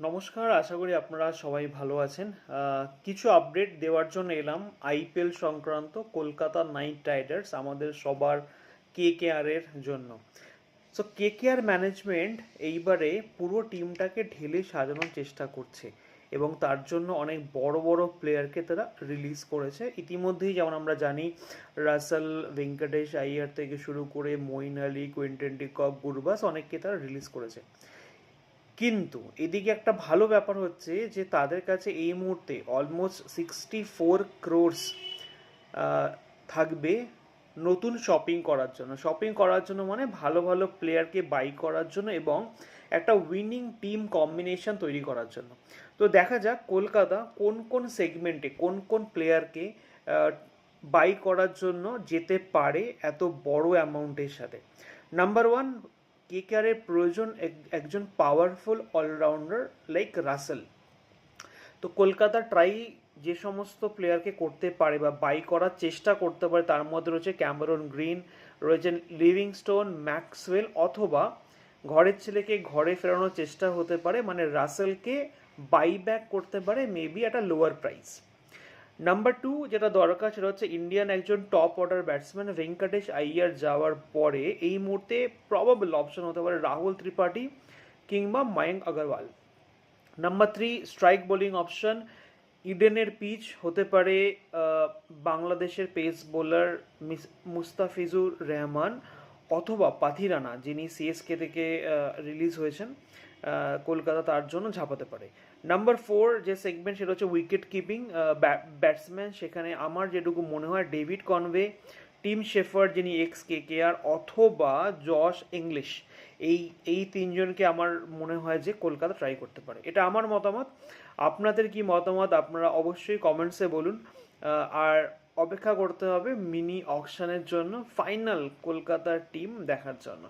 নমস্কার, আশা করি আপনারা সবাই ভালো আছেন। কিছু আপডেট দেওয়ার জন্য এলাম আইপিএল সংক্রান্ত। কলকাতা নাইট রাইডার্স আমাদের সবার কেকেআর এর জন্য। সো কেকেআর ম্যানেজমেন্ট এইবারে পুরো টিমটাকে ঢেলে সাজানোর চেষ্টা করছে এবং তার জন্য অনেক বড় বড় প্লেয়ারকে তারা রিলিজ করেছে ইতিমধ্যেই। যেমন আমরা জানি রাসেল, ভেঙ্কটেশ আইয়ার থেকে শুরু করে মঈন আলী, কুইন্টন ডিকক, গুরবাস অনেককে তারা রিলিজ করেছে। কিন্তু এদিকে একটা ভালো ব্যাপার হচ্ছে যে তাদের কাছে এই মুহূর্তে অলমোস্ট 64 ক্রোর্স থাকবে নতুন শপিং করার জন্য মানে ভালো ভালো প্লেয়ারকে বাই করার জন্য এবং একটা উইনিং টিম কম্বিনেশন তৈরি করার জন্য। তো দেখা যাক কলকাতা কোন কোন সেগমেন্টে কোন কোন প্লেয়ারকে বাই করার জন্য যেতে পারে এত বড় অ্যামাউন্টের সাথে। নাম্বার ওয়ান, কেকেআরের প্রয়োজন একজন পাওয়ারফুল অলরাউন্ডার লাইক রাসেল। তো কলকাতা ট্রাই যে সমস্ত প্লেয়ারকে করতে পারে বা বাই করার চেষ্টা করতে পারে তার মধ্যে রয়েছে ক্যামেরন গ্রিন, রয়েছেন লিভিংস্টোন, ম্যাক্সওয়েল, অথবা ঘরের ছেলেকে ঘরে ফেরানোর চেষ্টা হতে পারে, মানে রাসেলকে বাই ব্যাক করতে পারে মেবি একটা লোয়ার প্রাইস। নাম্বার টু যেটা দরকার সেটা হচ্ছে ইন্ডিয়ান একজন top order batsman. Venkatesh Iyer যাওয়ার পরে এই মুহূর্তে প্রবাবল অপশন হতে পারে রাহুল ত্রিপাঠী কিংবা Mayank Agarwal. Number three strike bowling option ইডেনের পিচ হতে পারে বাংলাদেশের পেস বোলার মুস্তাফিজুর রহমান অথবা পাথিরানা, যিনি সিএসকে থেকে রিলিজ হয়েছেন। কলকাতা তার জন্য ঝাঁপাতে পারে। নাম্বার ফোর যে সেগমেন্ট সেটা হচ্ছে উইকেট কিপিং ব্যাটসম্যান। সেখানে আমার যেটুকু মনে হয় ডেভিড কনওয়ে, টিম শেফার্ড যিনি এক্স কেকেআর, অথবা জশ ইংলিশ, এই তিনজনকে আমার মনে হয় যে কলকাতা ট্রাই করতে পারে। এটা আমার মতামত। আপনাদের কি মতামত আপনারা অবশ্যই কমেন্টসে বলুন। আর অপেক্ষা করতে হবে মিনি অকশনের জন্য ফাইনাল কলকাতার টিম দেখার জন্য।